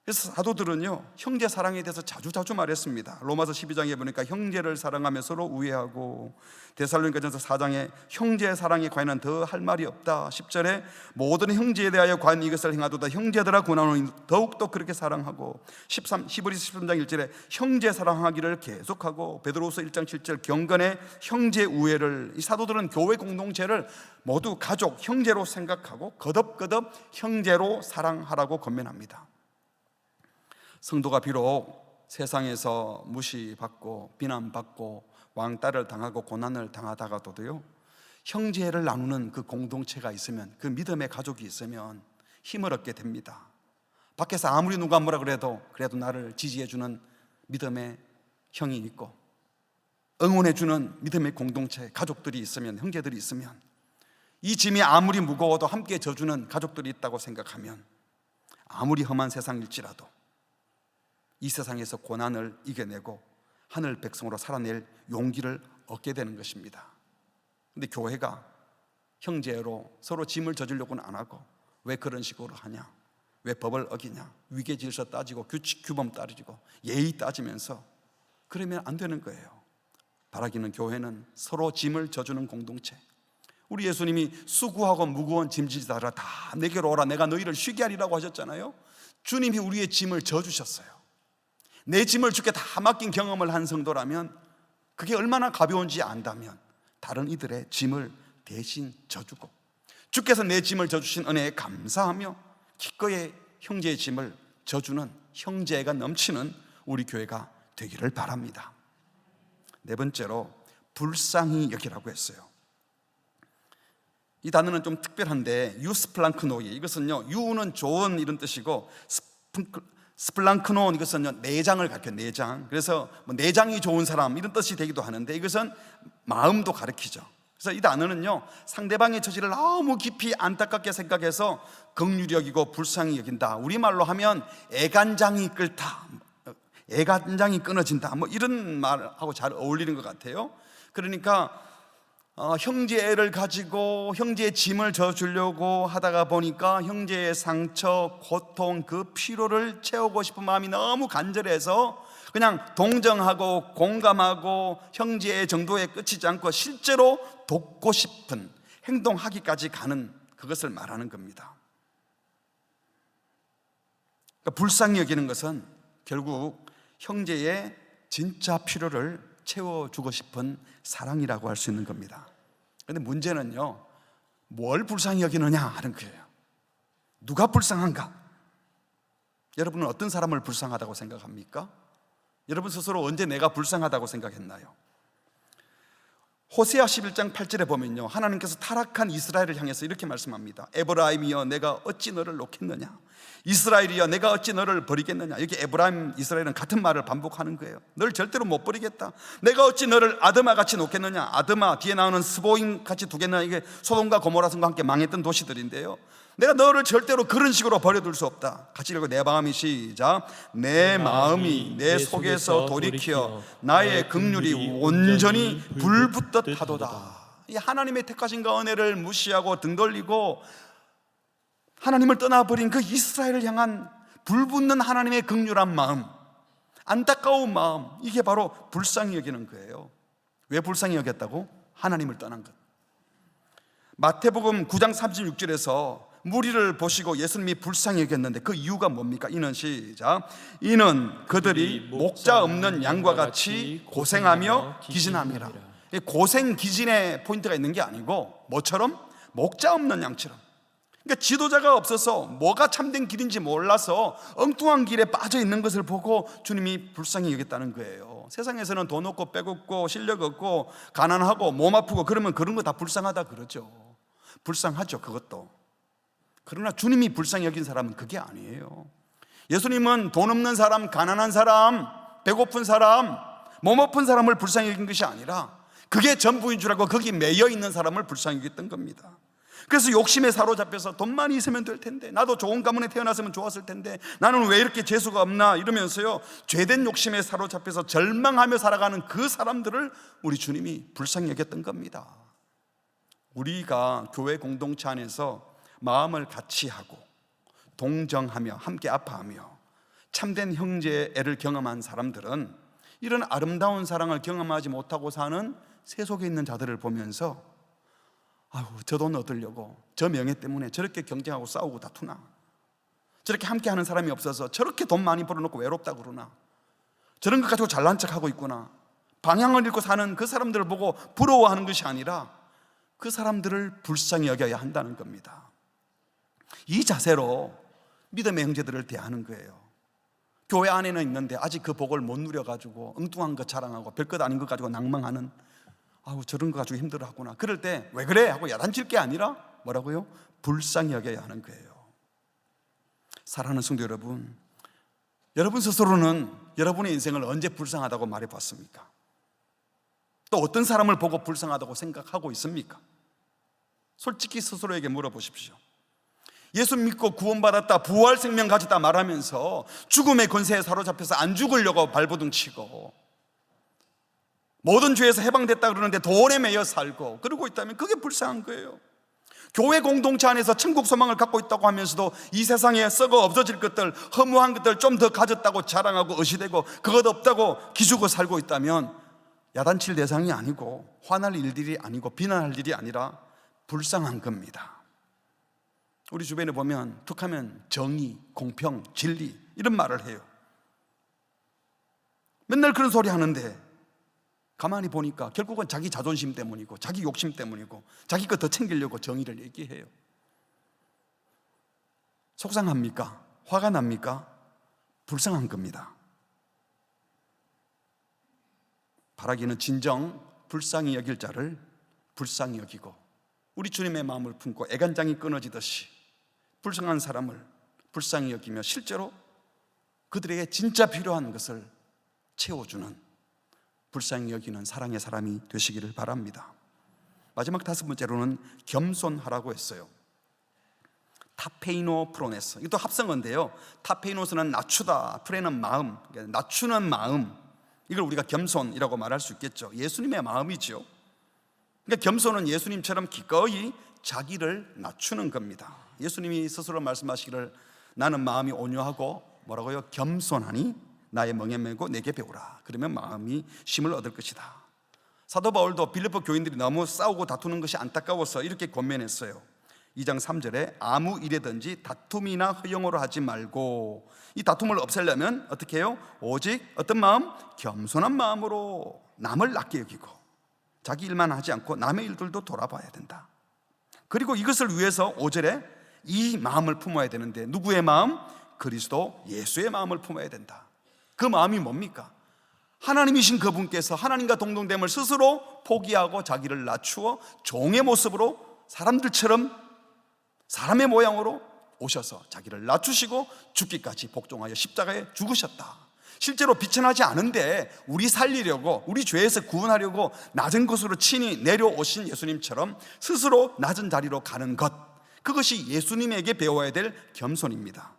S1: 그래서 사도들은요, 형제 사랑에 대해서 자주 말했습니다. 로마서 12장에 보니까 형제를 사랑하며 서로 우애하고, 데살로니가전서 4장에 형제 사랑에 과연은 더 할 말이 없다. 10절에 모든 형제에 대하여 과연 이것을 행하도다. 형제들아 구나노니 더욱더 그렇게 사랑하고, 히브리서 13장 1절에 형제 사랑하기를 계속하고, 베드로후서 1장 7절 경건의 형제 우애를, 이 사도들은 교회 공동체를 모두 가족, 형제로 생각하고 거듭거듭 형제로 사랑하라고 권면합니다. 성도가 비록 세상에서 무시받고 비난받고 왕따를 당하고 고난을 당하다가도요, 형제를 나누는 그 공동체가 있으면, 그 믿음의 가족이 있으면 힘을 얻게 됩니다. 밖에서 아무리 누가 뭐라 그래도 나를 지지해주는 믿음의 형이 있고, 응원해주는 믿음의 공동체, 가족들이 있으면, 형제들이 있으면, 이 짐이 아무리 무거워도 함께 져주는 가족들이 있다고 생각하면 아무리 험한 세상일지라도 이 세상에서 고난을 이겨내고 하늘 백성으로 살아낼 용기를 얻게 되는 것입니다. 근데 교회가 형제로 서로 짐을 져주려고는 안 하고, 왜 그런 식으로 하냐, 왜 법을 어기냐, 위계 질서 따지고 규칙 규범 따지고 예의 따지면서 그러면 안 되는 거예요. 바라기는 교회는 서로 짐을 져주는 공동체. 우리 예수님이 수고하고 무거운 짐지자들아 다 내게로 오라, 내가 너희를 쉬게 하리라고 하셨잖아요. 주님이 우리의 짐을 져주셨어요. 내 짐을 주께 다 맡긴 경험을 한 성도라면 그게 얼마나 가벼운지 안다면 다른 이들의 짐을 대신 져주고, 주께서 내 짐을 져주신 은혜에 감사하며 기꺼이 형제의 짐을 져주는 형제가 넘치는 우리 교회가 되기를 바랍니다. 네 번째로 불쌍히 여기라고 했어요. 이 단어는 좀 특별한데, 유스플랑크노이, 이것은요, 유는 좋은 이런 뜻이고, 스플랑크논, 이것은 내장을 가리켜요. 내장. 그래서 내장이 좋은 사람 이런 뜻이 되기도 하는데, 이것은 마음도 가리키죠. 그래서 이 단어는요, 상대방의 처지를 너무 깊이 안타깝게 생각해서 긍휼히 여기고 불쌍히 여긴다. 우리말로 하면 애간장이 끓다, 애간장이 끊어진다, 뭐 이런 말하고 잘 어울리는 것 같아요. 그러니까 형제를 가지고 형제의 짐을 져주려고 하다가 보니까 형제의 상처, 고통, 그 피로를 채우고 싶은 마음이 너무 간절해서 그냥 동정하고 공감하고 형제의 정도에 그치지 않고 실제로 돕고 싶은 행동하기까지 가는, 그것을 말하는 겁니다. 그러니까 불쌍히 여기는 것은 결국 형제의 진짜 필요를 채워주고 싶은 사랑이라고 할 수 있는 겁니다. 그런데 문제는요, 뭘 불쌍히 여기느냐 하는 거예요. 누가 불쌍한가? 여러분은 어떤 사람을 불쌍하다고 생각합니까? 여러분 스스로 언제 내가 불쌍하다고 생각했나요? 호세아 11장 8절에 보면요, 하나님께서 타락한 이스라엘을 향해서 이렇게 말씀합니다. 에브라임이여 내가 어찌 너를 놓겠느냐, 이스라엘이여 내가 어찌 너를 버리겠느냐. 여기 에브라임, 이스라엘은 같은 말을 반복하는 거예요. 널 절대로 못 버리겠다. 내가 어찌 너를 아드마같이 놓겠느냐. 아드마, 뒤에 나오는 스보임같이 두겠느냐. 이게 소돔과 고모라 성과 함께 망했던 도시들인데요, 내가 너를 절대로 그런 식으로 버려둘 수 없다. 같이 읽고 내 마음이 시작. 내 마음이 내 속에서 돌이켜 나의 긍휼이 온전히 불붙듯 하도다. 이 하나님의 택하신가 은혜를 무시하고 등 돌리고 하나님을 떠나버린 그 이스라엘을 향한 불붙는 하나님의 긍휼한 마음, 안타까운 마음, 이게 바로 불쌍히 여기는 거예요. 왜 불쌍히 여겼다고? 하나님을 떠난 것. 마태복음 9장 36절에서 무리를 보시고 예수님이 불쌍히 여겼는데 그 이유가 뭡니까? 이는 시작. 이는 그들이 목자 없는 양과 같이 고생하며 기진함이라. 고생 기진의 포인트가 있는 게 아니고 뭐처럼? 목자 없는 양처럼. 그러니까 지도자가 없어서 뭐가 참된 길인지 몰라서 엉뚱한 길에 빠져 있는 것을 보고 주님이 불쌍히 여겼다는 거예요. 세상에서는 돈 없고 빼곡고 실력 없고 가난하고 몸 아프고 그러면 그런 거 다 불쌍하다 그러죠. 불쌍하죠, 그것도. 그러나 주님이 불쌍히 여긴 사람은 그게 아니에요. 예수님은 돈 없는 사람, 가난한 사람, 배고픈 사람, 몸 아픈 사람을 불쌍히 여긴 것이 아니라 그게 전부인 줄 알고 거기 매여 있는 사람을 불쌍히 여겼던 겁니다. 그래서 욕심에 사로잡혀서 돈만 있으면 될 텐데, 나도 좋은 가문에 태어났으면 좋았을 텐데, 나는 왜 이렇게 재수가 없나 이러면서요, 죄된 욕심에 사로잡혀서 절망하며 살아가는 그 사람들을 우리 주님이 불쌍히 여겼던 겁니다. 우리가 교회 공동체 안에서 마음을 같이 하고 동정하며 함께 아파하며 참된 형제애를 경험한 사람들은 이런 아름다운 사랑을 경험하지 못하고 사는 세속에 있는 자들을 보면서 아유, 저 돈 얻으려고 저 명예 때문에 저렇게 경쟁하고 싸우고 다투나, 저렇게 함께하는 사람이 없어서 저렇게 돈 많이 벌어놓고 외롭다 그러나, 저런 것 가지고 잘난 척하고 있구나, 방향을 잃고 사는 그 사람들을 보고 부러워하는 것이 아니라 그 사람들을 불쌍히 여겨야 한다는 겁니다. 이 자세로 믿음의 형제들을 대하는 거예요. 교회 안에는 있는데 아직 그 복을 못 누려가지고 엉뚱한 것 자랑하고 별것 아닌 것 가지고 낭망하는, 아우 저런 거 가지고 힘들어하구나, 그럴 때 왜 그래 하고 야단칠 게 아니라 뭐라고요? 불쌍히 여겨야 하는 거예요. 사랑하는 성도 여러분, 여러분 스스로는 여러분의 인생을 언제 불쌍하다고 말해봤습니까? 또 어떤 사람을 보고 불쌍하다고 생각하고 있습니까? 솔직히 스스로에게 물어보십시오. 예수 믿고 구원받았다, 부활 생명 가졌다 말하면서 죽음의 권세에 사로잡혀서 안 죽으려고 발버둥치고 모든 죄에서 해방됐다 그러는데 돈에 매여 살고 그러고 있다면 그게 불쌍한 거예요. 교회 공동체 안에서 천국 소망을 갖고 있다고 하면서도 이 세상에 썩어 없어질 것들, 허무한 것들 좀 더 가졌다고 자랑하고 의시되고 그것 없다고 기죽어 살고 있다면 야단칠 대상이 아니고 화날 일들이 아니고 비난할 일이 아니라 불쌍한 겁니다. 우리 주변에 보면 툭하면 정의, 공평, 진리 이런 말을 해요. 맨날 그런 소리 하는데 가만히 보니까 결국은 자기 자존심 때문이고 자기 욕심 때문이고 자기 거 더 챙기려고 정의를 얘기해요. 속상합니까? 화가 납니까? 불쌍한 겁니다. 바라기는 진정 불쌍히 여길 자를 불쌍히 여기고 우리 주님의 마음을 품고 애간장이 끊어지듯이 불쌍한 사람을 불쌍히 여기며 실제로 그들에게 진짜 필요한 것을 채워주는 불쌍히 여기는 사랑의 사람이 되시기를 바랍니다. 마지막 5번째로는 겸손하라고 했어요. 타페이노 프로네스, 이것도 합성어인데요, 타페이노스는 낮추다, 프레는 마음, 낮추는 마음, 이걸 우리가 겸손이라고 말할 수 있겠죠. 예수님의 마음이죠. 그러니까 겸손은 예수님처럼 기꺼이 자기를 낮추는 겁니다. 예수님이 스스로 말씀하시기를 나는 마음이 온유하고 뭐라고요? 겸손하니 나의 멍에 메고 내게 배우라. 그러면 마음이 쉼을 얻을 것이다. 사도 바울도 빌립보 교인들이 너무 싸우고 다투는 것이 안타까워서 이렇게 권면했어요. 2장 3절에 아무 일에든지 다툼이나 허영으로 하지 말고, 이 다툼을 없애려면 어떻게 해요? 오직 어떤 마음? 겸손한 마음으로 남을 낮게 여기고 자기 일만 하지 않고 남의 일들도 돌아봐야 된다. 그리고 이것을 위해서 5절에 이 마음을 품어야 되는데 누구의 마음? 그리스도 예수의 마음을 품어야 된다. 그 마음이 뭡니까? 하나님이신 그분께서 하나님과 동등됨을 스스로 포기하고 자기를 낮추어 종의 모습으로 사람들처럼 사람의 모양으로 오셔서 자기를 낮추시고 죽기까지 복종하여 십자가에 죽으셨다. 실제로 비천하지 않은데 우리 살리려고, 우리 죄에서 구원하려고 낮은 곳으로 친히 내려오신 예수님처럼 스스로 낮은 자리로 가는 것, 그것이 예수님에게 배워야 될 겸손입니다.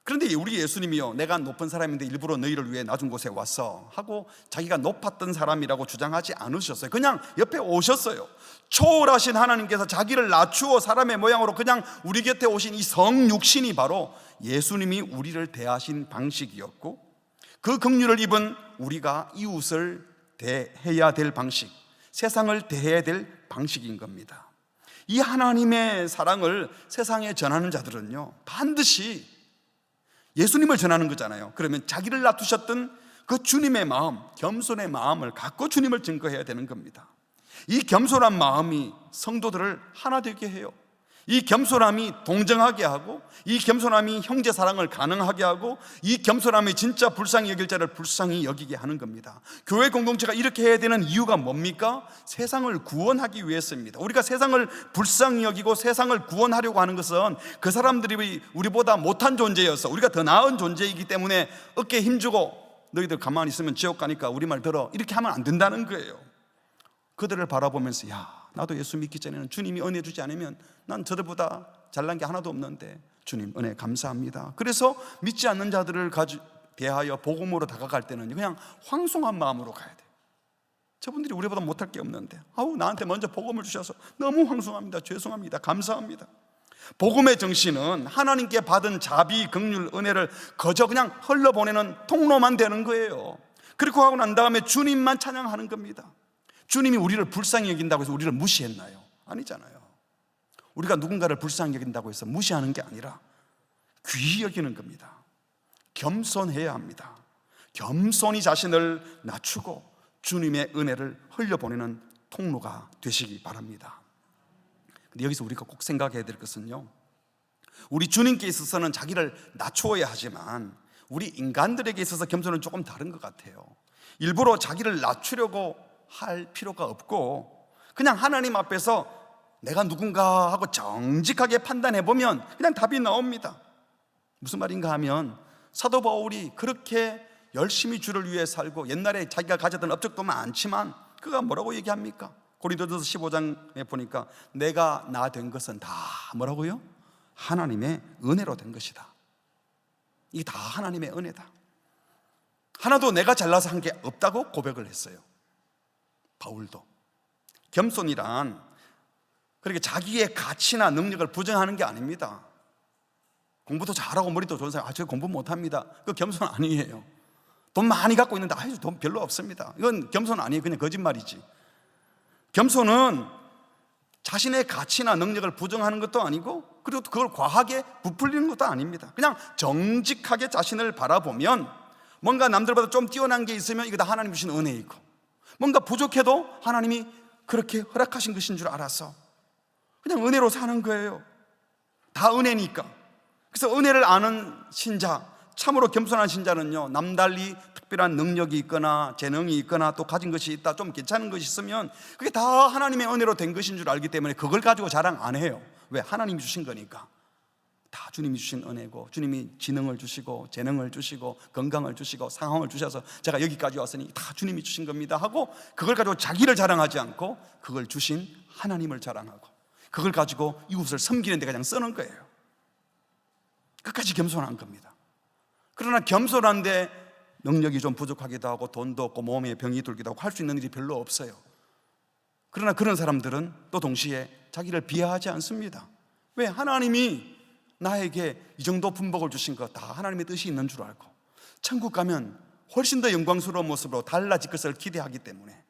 S1: 그런데 우리 예수님이요, 내가 높은 사람인데 일부러 너희를 위해 낮은 곳에 왔어 하고 자기가 높았던 사람이라고 주장하지 않으셨어요. 그냥 옆에 오셨어요. 초월하신 하나님께서 자기를 낮추어 사람의 모양으로 그냥 우리 곁에 오신 이 성육신이 바로 예수님이 우리를 대하신 방식이었고, 그 긍휼을 입은 우리가 이웃을 대해야 될 방식, 세상을 대해야 될 방식인 겁니다. 이 하나님의 사랑을 세상에 전하는 자들은요, 반드시 예수님을 전하는 거잖아요. 그러면 자기를 놔두셨던 그 주님의 마음, 겸손의 마음을 갖고 주님을 증거해야 되는 겁니다. 이 겸손한 마음이 성도들을 하나 되게 해요. 이 겸손함이 동정하게 하고, 이 겸손함이 형제 사랑을 가능하게 하고, 이 겸손함이 진짜 불쌍히 여길 자를 불쌍히 여기게 하는 겁니다. 교회 공동체가 이렇게 해야 되는 이유가 뭡니까? 세상을 구원하기 위해서입니다. 우리가 세상을 불쌍히 여기고 세상을 구원하려고 하는 것은 그 사람들이 우리보다 못한 존재여서 우리가 더 나은 존재이기 때문에 어깨에 힘주고 너희들 가만히 있으면 지옥 가니까 우리 말 들어, 이렇게 하면 안 된다는 거예요. 그들을 바라보면서, 야, 나도 예수 믿기 전에는 주님이 은혜 주지 않으면 난 저들보다 잘난 게 하나도 없는데 주님 은혜 감사합니다. 그래서 믿지 않는 자들을 대하여 복음으로 다가갈 때는 그냥 황송한 마음으로 가야 돼요. 저분들이 우리보다 못할 게 없는데 나한테 먼저 복음을 주셔서 너무 황송합니다, 죄송합니다, 감사합니다. 복음의 정신은 하나님께 받은 자비, 긍휼, 은혜를 거저 그냥 흘러보내는 통로만 되는 거예요. 그렇게 하고 난 다음에 주님만 찬양하는 겁니다. 주님이 우리를 불쌍히 여긴다고 해서 우리를 무시했나요? 아니잖아요. 우리가 누군가를 불쌍히 여긴다고 해서 무시하는 게 아니라 귀히 여기는 겁니다. 겸손해야 합니다. 겸손히 자신을 낮추고 주님의 은혜를 흘려보내는 통로가 되시기 바랍니다. 근데 여기서 우리가 꼭 생각해야 될 것은요, 우리 주님께 있어서는 자기를 낮추어야 하지만 우리 인간들에게 있어서 겸손은 조금 다른 것 같아요. 일부러 자기를 낮추려고 할 필요가 없고 그냥 하나님 앞에서 내가 누군가 하고 정직하게 판단해보면 그냥 답이 나옵니다. 무슨 말인가 하면 사도 바울이 그렇게 열심히 주를 위해 살고 옛날에 자기가 가졌던 업적도 많지만 그가 뭐라고 얘기합니까? 고린도전서 15장에 보니까 내가 나 된 것은 다 뭐라고요? 하나님의 은혜로 된 것이다. 이게 다 하나님의 은혜다. 하나도 내가 잘나서 한 게 없다고 고백을 했어요. 바울도. 겸손이란 그렇게 자기의 가치나 능력을 부정하는 게 아닙니다. 공부도 잘하고 머리도 좋은 사람, 저 공부 못합니다, 그 겸손 아니에요. 돈 많이 갖고 있는데 돈 별로 없습니다, 이건 겸손 아니에요. 그냥 거짓말이지. 겸손은 자신의 가치나 능력을 부정하는 것도 아니고 그리고 그걸 과하게 부풀리는 것도 아닙니다. 그냥 정직하게 자신을 바라보면 뭔가 남들보다 좀 뛰어난 게 있으면 이거 다 하나님 주신 은혜이고, 뭔가 부족해도 하나님이 그렇게 허락하신 것인 줄 알아서 그냥 은혜로 사는 거예요. 다 은혜니까. 그래서 은혜를 아는 신자, 참으로 겸손한 신자는요, 남달리 특별한 능력이 있거나 재능이 있거나 또 가진 것이 있다, 좀 괜찮은 것이 있으면 그게 다 하나님의 은혜로 된 것인 줄 알기 때문에 그걸 가지고 자랑 안 해요. 왜? 하나님이 주신 거니까. 다 주님이 주신 은혜고, 주님이 지능을 주시고 재능을 주시고 건강을 주시고 상황을 주셔서 제가 여기까지 왔으니 다 주님이 주신 겁니다 하고, 그걸 가지고 자기를 자랑하지 않고 그걸 주신 하나님을 자랑하고 그걸 가지고 이웃을 섬기는 데 그냥 쓰는 거예요. 끝까지 겸손한 겁니다. 그러나 겸손한데 능력이 좀 부족하기도 하고 돈도 없고 몸에 병이 들기도 하고 할 수 있는 일이 별로 없어요. 그러나 그런 사람들은 또 동시에 자기를 비하하지 않습니다. 왜? 하나님이 나에게 이 정도 분복을 주신 거 다 하나님의 뜻이 있는 줄 알고 천국 가면 훨씬 더 영광스러운 모습으로 달라질 것을 기대하기 때문에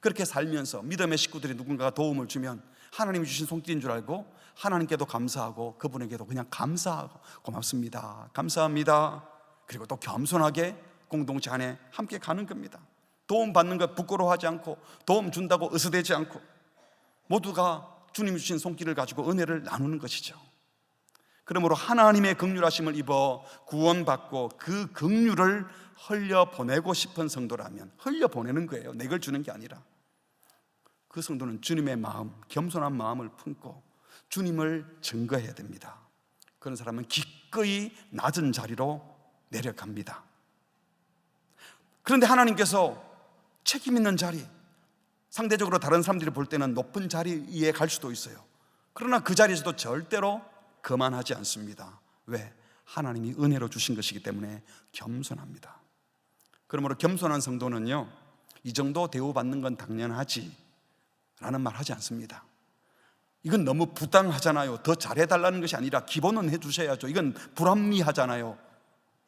S1: 그렇게 살면서 믿음의 식구들이 누군가가 도움을 주면 하나님이 주신 손길인 줄 알고 하나님께도 감사하고 그분에게도 그냥 감사하고 고맙습니다, 감사합니다. 그리고 또 겸손하게 공동체 안에 함께 가는 겁니다. 도움 받는 것 부끄러워하지 않고 도움 준다고 으스대지 않고 모두가 주님이 주신 손길을 가지고 은혜를 나누는 것이죠. 그러므로 하나님의 긍휼하심을 입어 구원받고 그 긍휼을 흘려보내고 싶은 성도라면 흘려보내는 거예요. 내 걸 주는 게 아니라. 그 성도는 주님의 마음, 겸손한 마음을 품고 주님을 증거해야 됩니다. 그런 사람은 기꺼이 낮은 자리로 내려갑니다. 그런데 하나님께서 책임 있는 자리, 상대적으로 다른 사람들이 볼 때는 높은 자리에 갈 수도 있어요. 그러나 그 자리에서도 절대로 거만하지 않습니다. 왜? 하나님이 은혜로 주신 것이기 때문에 겸손합니다. 그러므로 겸손한 성도는요, 이 정도 대우받는 건 당연하지 라는 말 하지 않습니다. 이건 너무 부당하잖아요, 더 잘해달라는 것이 아니라 기본은 해주셔야죠, 이건 불합리하잖아요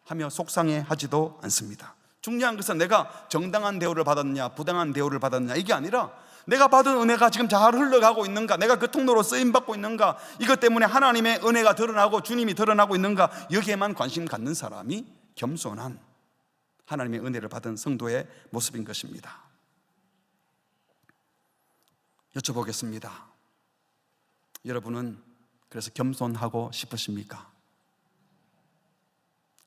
S1: 하며 속상해하지도 않습니다. 중요한 것은 내가 정당한 대우를 받았느냐 부당한 대우를 받았느냐 이게 아니라 내가 받은 은혜가 지금 잘 흘러가고 있는가, 내가 그 통로로 쓰임받고 있는가, 이것 때문에 하나님의 은혜가 드러나고 주님이 드러나고 있는가, 여기에만 관심 갖는 사람이 겸손한 하나님의 은혜를 받은 성도의 모습인 것입니다. 여쭤보겠습니다. 여러분은 그래서 겸손하고 싶으십니까?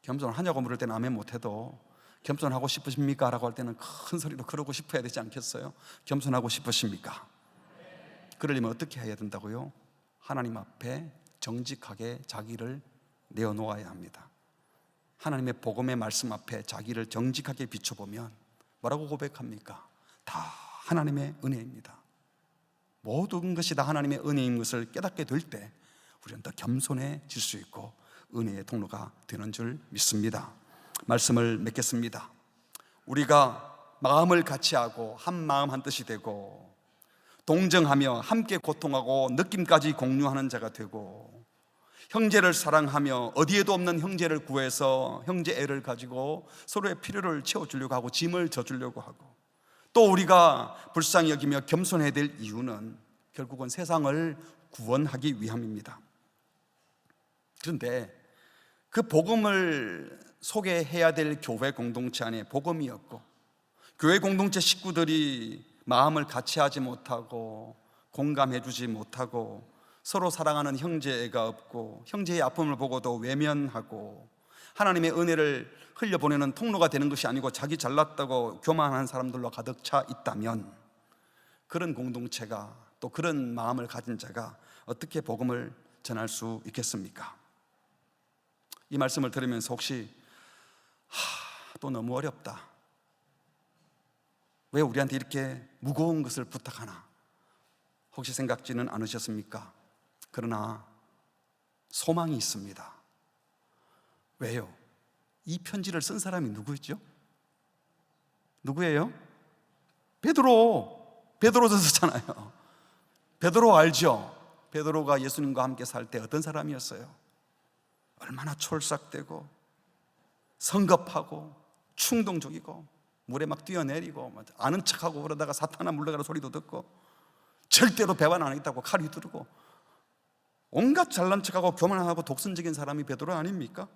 S1: 겸손하냐고 물을 때는 아멘 못해도 겸손하고 싶으십니까? 라고 할 때는 큰 소리로 그러고 싶어야 되지 않겠어요? 겸손하고 싶으십니까? 그러려면 어떻게 해야 된다고요? 하나님 앞에 정직하게 자기를 내어놓아야 합니다. 하나님의 복음의 말씀 앞에 자기를 정직하게 비춰보면 뭐라고 고백합니까? 다 하나님의 은혜입니다. 모든 것이 다 하나님의 은혜인 것을 깨닫게 될 때 우리는 더 겸손해질 수 있고 은혜의 통로가 되는 줄 믿습니다. 말씀을 맺겠습니다. 우리가 마음을 같이 하고 한 마음 한 뜻이 되고 동정하며 함께 고통하고 느낌까지 공유하는 자가 되고 형제를 사랑하며 어디에도 없는 형제를 구해서 형제 애를 가지고 서로의 필요를 채워주려고 하고 짐을 져주려고 하고 또 우리가 불쌍히 여기며 겸손해야 될 이유는 결국은 세상을 구원하기 위함입니다. 그런데 그 복음을 소개해야 될 교회 공동체 안에 복음이 없고 교회 공동체 식구들이 마음을 같이 하지 못하고 공감해 주지 못하고 서로 사랑하는 형제가 없고 형제의 아픔을 보고도 외면하고 하나님의 은혜를 흘려보내는 통로가 되는 것이 아니고 자기 잘났다고 교만한 사람들로 가득 차 있다면 그런 공동체가 또 그런 마음을 가진 자가 어떻게 복음을 전할 수 있겠습니까? 이 말씀을 들으면서 혹시 또 너무 어렵다, 왜 우리한테 이렇게 무거운 것을 부탁하나 혹시 생각지는 않으셨습니까? 그러나 소망이 있습니다. 왜요? 이 편지를 쓴 사람이 누구였죠? 누구예요? 베드로도 썼잖아요. 베드로 알죠? 베드로가 예수님과 함께 살 때 어떤 사람이었어요? 얼마나 촐싹대고 성급하고 충동적이고 물에 막 뛰어내리고 아는 척하고 그러다가 사탄아 물러가라 소리도 듣고 절대로 배반 안 하겠다고 칼 휘두르고 온갖 잘난 척하고 교만하고 독선적인 사람이 베드로 아닙니까?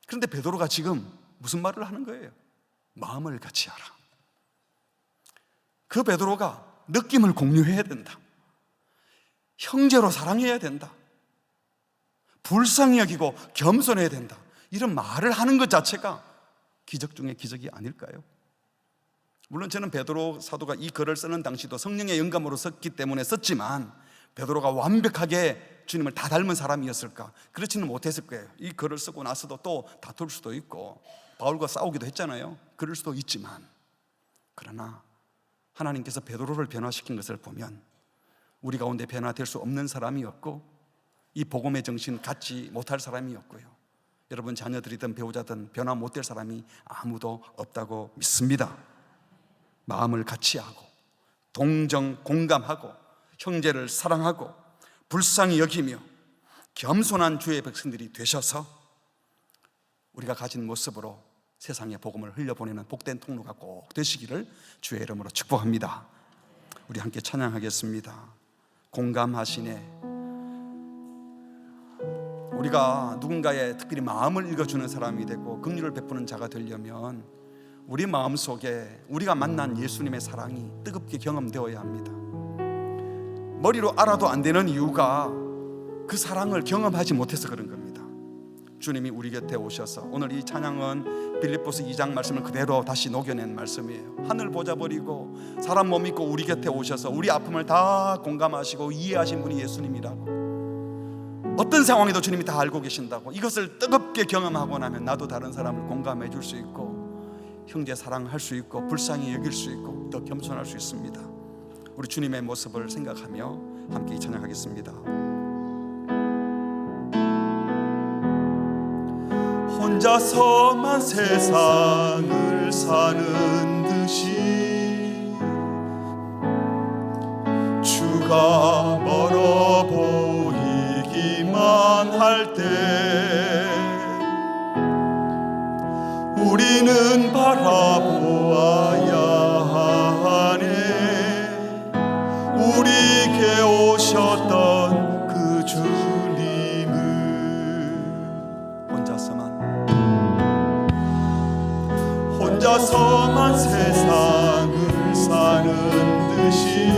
S1: 그런데 베드로가 지금 무슨 말을 하는 거예요? 마음을 같이 하라. 그 베드로가 느낌을 공유해야 된다, 형제로 사랑해야 된다, 불쌍히 여기고 겸손해야 된다, 이런 말을 하는 것 자체가 기적 중에 기적이 아닐까요? 물론 저는 베드로 사도가 이 글을 쓰는 당시도 성령의 영감으로 썼기 때문에 썼지만 베드로가 완벽하게 주님을 다 닮은 사람이었을까? 그렇지는 못했을 거예요. 이 글을 쓰고 나서도 또 다툴 수도 있고 바울과 싸우기도 했잖아요. 그럴 수도 있지만 그러나 하나님께서 베드로를 변화시킨 것을 보면 우리 가운데 변화될 수 없는 사람이었고 이 복음의 정신 갖지 못할 사람이었고요, 여러분 자녀들이든 배우자든 변화 못될 사람이 아무도 없다고 믿습니다. 마음을 같이 하고 동정 공감하고 형제를 사랑하고 불쌍히 여기며 겸손한 주의 백성들이 되셔서 우리가 가진 모습으로 세상에 복음을 흘려보내는 복된 통로가 꼭 되시기를 주의 이름으로 축복합니다. 우리 함께 찬양하겠습니다. 공감하시네. 우리가 누군가의 특별히 마음을 읽어주는 사람이 되고 긍휼을 베푸는 자가 되려면 우리 마음속에 우리가 만난 예수님의 사랑이 뜨겁게 경험되어야 합니다. 머리로 알아도 안 되는 이유가 그 사랑을 경험하지 못해서 그런 겁니다. 주님이 우리 곁에 오셔서, 오늘 이 찬양은 빌립보서 2장 말씀을 그대로 다시 녹여낸 말씀이에요. 하늘 보자 버리고 사람 못 믿고 우리 곁에 오셔서 우리 아픔을 다 공감하시고 이해하신 분이 예수님이라고, 어떤 상황에도 주님이 다 알고 계신다고, 이것을 뜨겁게 경험하고 나면 나도 다른 사람을 공감해 줄 수 있고 형제 사랑할 수 있고 불쌍히 여길 수 있고 더 겸손할 수 있습니다. 우리 주님의 모습을 생각하며 함께 찬양하겠습니다.
S2: 혼자서만 세상을 사는 듯이 주가 멀어 보이기만 할 때 우리는 바라보아야 하네. 우리에게 오셨던 그 주님을 혼자서만 세상을 사는 듯이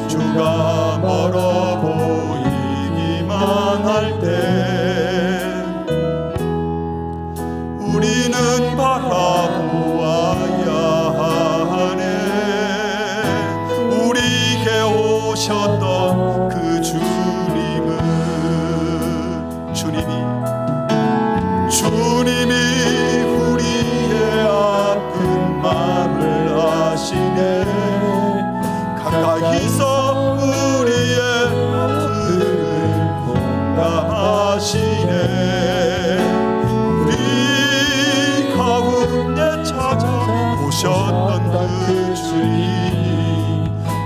S2: 주가 멀어 보이기만 할 때 우리는 바라보아야 하네. 우리에게 오셨던 그 주님은 주님이 우리의 아픈 마음을 아시네. 가까이서 우리의 아픔을 공감하시네. 우리 가운데 찾아오셨던 그 주님,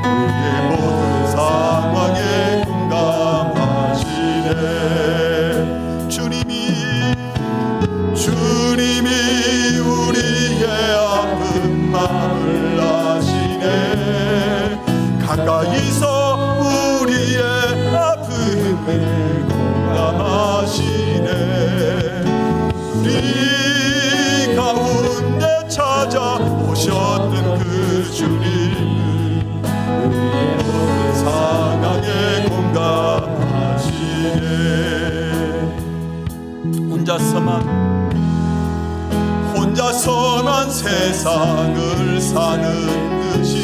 S2: 우리의 모든 상황에 공감하시네. 주님이 우리의 아픈 마음을 아시네. 가까이서 우리의 아픔을 공감하시네. 우리 가운데 찾아오셨던 그 주님, 우리의 모든 상황에 공감하시네. 혼자서만 세상을 사는 듯이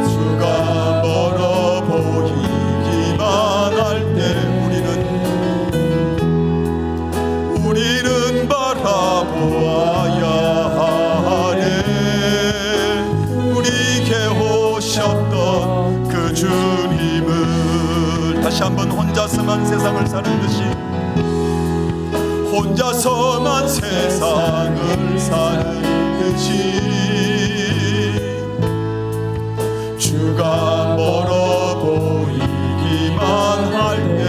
S2: 주가 멀어 보이기만 할 때 우리는 바라보아야 하네. 우리에게 오셨던 그 주님을 다시 한번 혼자서만 세상을 사는 듯이 혼자서만 세상을 사는 듯이 주가 멀어 보이기만 할 때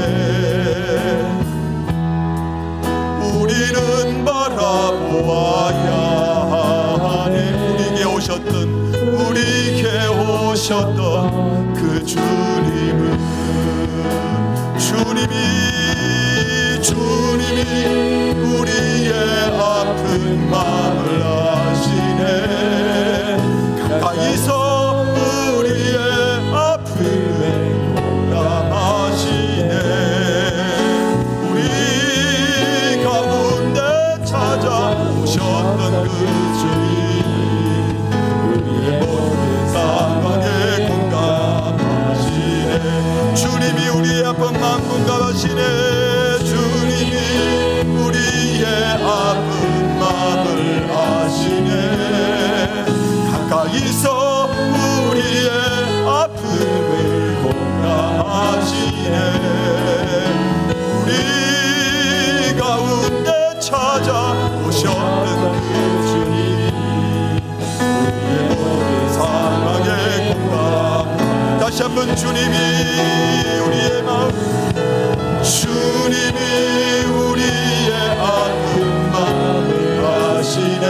S2: 우리는 바라보아야 하네. 우리에게 오셨던 그 주님은 주님이 우리의 아픈 마음을 아시네. 가까이서 우리의 아픔을 공감하시네. 우리 가운데 찾아오셨던 그 주님, 우리의 모든 상황에 공감하시네. 주님이 우리의 아픈 마음 공감하시네. 주님이 우리의 아픈 마음을 아시네. 가까이서 우리의 아픔을 공감하시네. 우리 가운데 찾아오셨던 그 주님, 우리의 모든 상황에 공감. 다시 한번 주님이 우리의 마음, 주님이 우리의 아픈 마음을 아시네.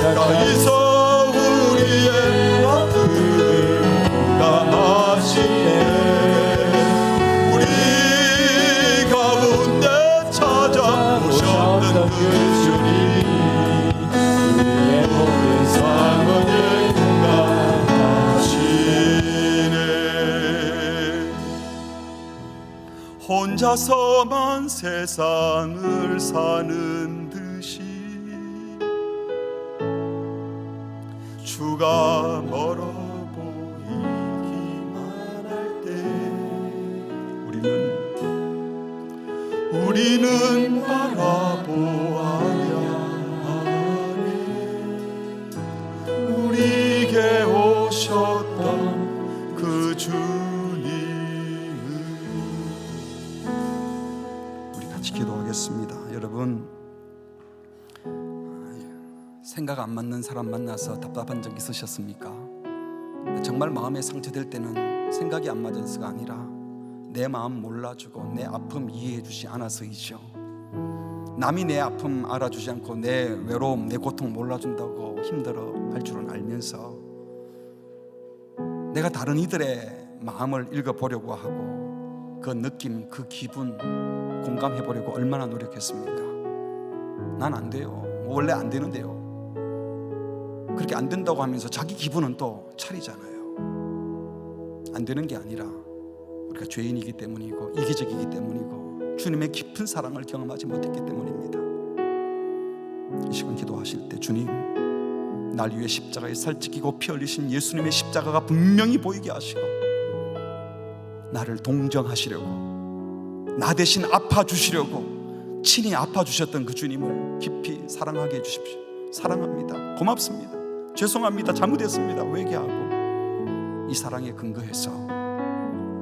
S2: 가까이서 우리의 아픔을 공감하시네. 우리 가운데 찾아오셨던 그 주님, 우리의 모든 상황에 공감하시네. 혼자서만 세상을 사는 듯이 주가 멀어 보이기만 할 때 우리는 바라보아야 하네. 우리에게 오셨던 그 주님을.
S1: 우리 같이 기도하겠습니다. 여러분, 생각 안 맞는 사람 만나서 답답한 적 있으셨습니까? 정말 마음에 상처될 때는 생각이 안 맞아서가 아니라 내 마음 몰라주고 내 아픔 이해해 주지 않아서이죠. 남이 내 아픔 알아주지 않고 내 외로움, 내 고통 몰라준다고 힘들어 할 줄은 알면서 내가 다른 이들의 마음을 읽어보려고 하고 그 느낌, 그 기분 공감해 보려고 얼마나 노력했습니까? 난 안 돼요. 원래 안 되는데요. 그렇게 안 된다고 하면서 자기 기분은 또 차리잖아요. 안 되는 게 아니라 우리가 죄인이기 때문이고 이기적이기 때문이고 주님의 깊은 사랑을 경험하지 못했기 때문입니다. 이 시간 기도하실 때 주님, 날 위해 십자가에 살찌기고 피 흘리신 예수님의 십자가가 분명히 보이게 하시고 나를 동정하시려고, 나 대신 아파주시려고 친히 아파주셨던 그 주님을 깊이 사랑하게 해주십시오. 사랑합니다, 고맙습니다, 죄송합니다, 잘못했습니다, 회개하고 이 사랑에 근거해서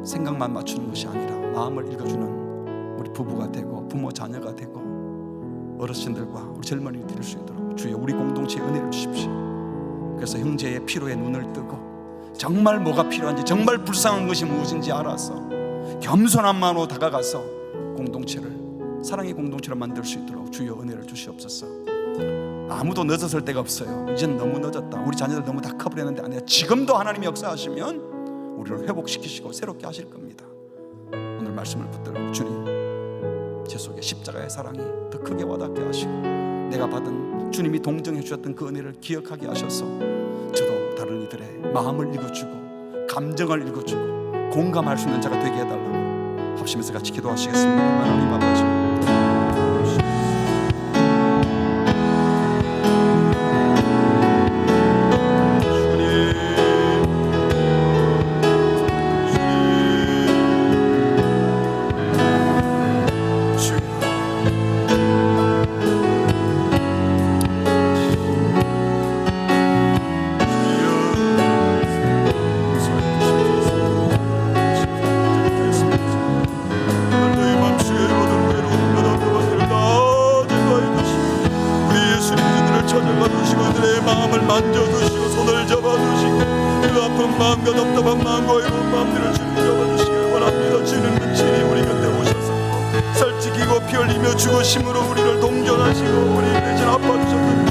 S1: 생각만 맞추는 것이 아니라 마음을 읽어주는 우리 부부가 되고 부모 자녀가 되고 어르신들과 우리 젊은이들이 될 수 있도록 주여 우리 공동체에 은혜를 주십시오. 그래서 형제의 필요에 눈을 뜨고 정말 뭐가 필요한지, 정말 불쌍한 것이 무엇인지 알아서 겸손한 마음으로 다가가서 공동체를, 사랑의 공동체로 만들 수 있도록 주여 은혜를 주시옵소서. 아무도 늦었을 때가 없어요. 이제는 너무 늦었다, 우리 자녀들 너무 다 커버렸는데 아니라 지금도 하나님이 역사하시면 우리를 회복시키시고 새롭게 하실 겁니다. 오늘 말씀을 붙들고 주님, 제 속에 십자가의 사랑이 더 크게 와닿게 하시고 내가 받은 주님이 동정해 주셨던 그 은혜를 기억하게 하셔서 저도 다른 이들의 마음을 읽어주고 감정을 읽어주고 공감할 수 있는 자가 되게 해달라고 합심해서 같이 기도하시겠습니다. 하나님 아버지,
S2: 만져주시고 손을 잡아주시고 그 아픈 마음과 답답한 마음과 이런 마음들을 주님 잡아주시길 원합니다. 주님은 친히 우리 곁에 오셔서 살찌기고 피 흘리며 죽으심으로 우리를 동정하시고 우리 대신 아파주셨는데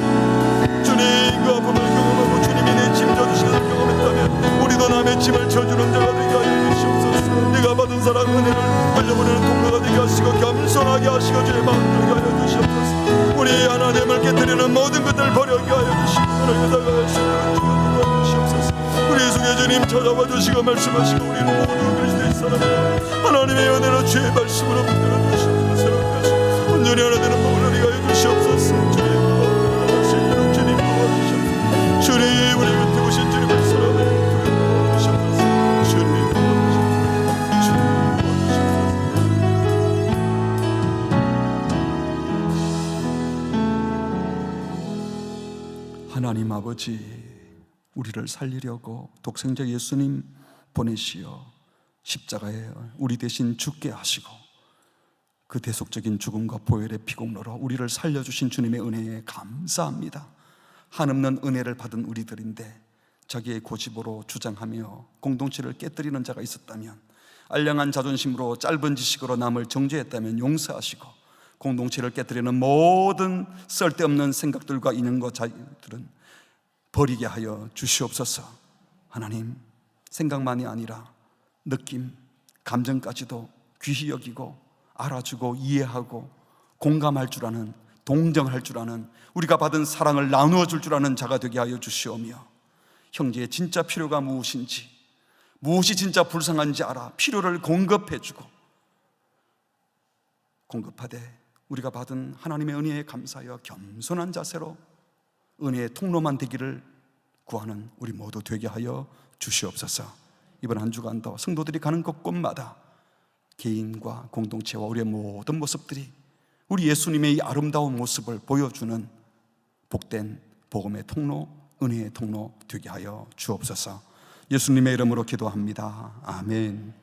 S2: 주님 그 아픔을 경험하고 주님이 내 짐 져주시는 걸 경험했다면 우리도 남의 짐을 져주는 자가 되게 하여 주시옵소서. 내가 받은 사랑 은혜를 흘려보내는 통로가 되게 하시고 겸손하게 하시고 주의 마음 들게 하여 주시옵소서. 우리 하나님을 깨뜨리는 모든 것들을 버리게 하여 주시고 오늘 그다가 하시는 주여 도와주시옵소서. 우리 속에 주님 찾아와 주시고 말씀하시고 우리는 모두 그리스도의 사람이라 하나님의 은혜로 주의 말씀으로 붙들어 주시옵소서. 새롭게 하시고 온전히 하나 되는 몸을 우리가 하여 주시옵소서. 주님 도와주시옵소서. 주님 도와주시옵소서. 주님 우리 곁에 오신 주님을 사랑하여 도와주시옵소서. 주님 도와주시옵소서. 주님 도와주시옵소서.
S1: 하나님 아버지, 우리를 살리려고 독생자 예수님 보내시어 십자가에 우리 대신 죽게 하시고 그 대속적인 죽음과 보혈의 피공로로 우리를 살려주신 주님의 은혜에 감사합니다. 한없는 은혜를 받은 우리들인데 자기의 고집으로 주장하며 공동체를 깨뜨리는 자가 있었다면, 알량한 자존심으로 짧은 지식으로 남을 정죄했다면 용서하시고 공동체를 깨뜨리는 모든 쓸데없는 생각들과 인연과 자유들은 버리게 하여 주시옵소서. 하나님, 생각만이 아니라 느낌, 감정까지도 귀히 여기고 알아주고 이해하고 공감할 줄 아는, 동정할 줄 아는, 우리가 받은 사랑을 나누어 줄 줄 아는 자가 되게 하여 주시오며 형제의 진짜 필요가 무엇인지, 무엇이 진짜 불쌍한지 알아 필요를 공급해주고 공급하되 우리가 받은 하나님의 은혜에 감사하여 겸손한 자세로 은혜의 통로만 되기를 구하는 우리 모두 되게 하여 주시옵소서. 이번 한 주간도 성도들이 가는 곳곳마다 개인과 공동체와 우리의 모든 모습들이 우리 예수님의 이 아름다운 모습을 보여주는 복된 복음의 통로, 은혜의 통로 되게 하여 주옵소서. 예수님의 이름으로 기도합니다. 아멘.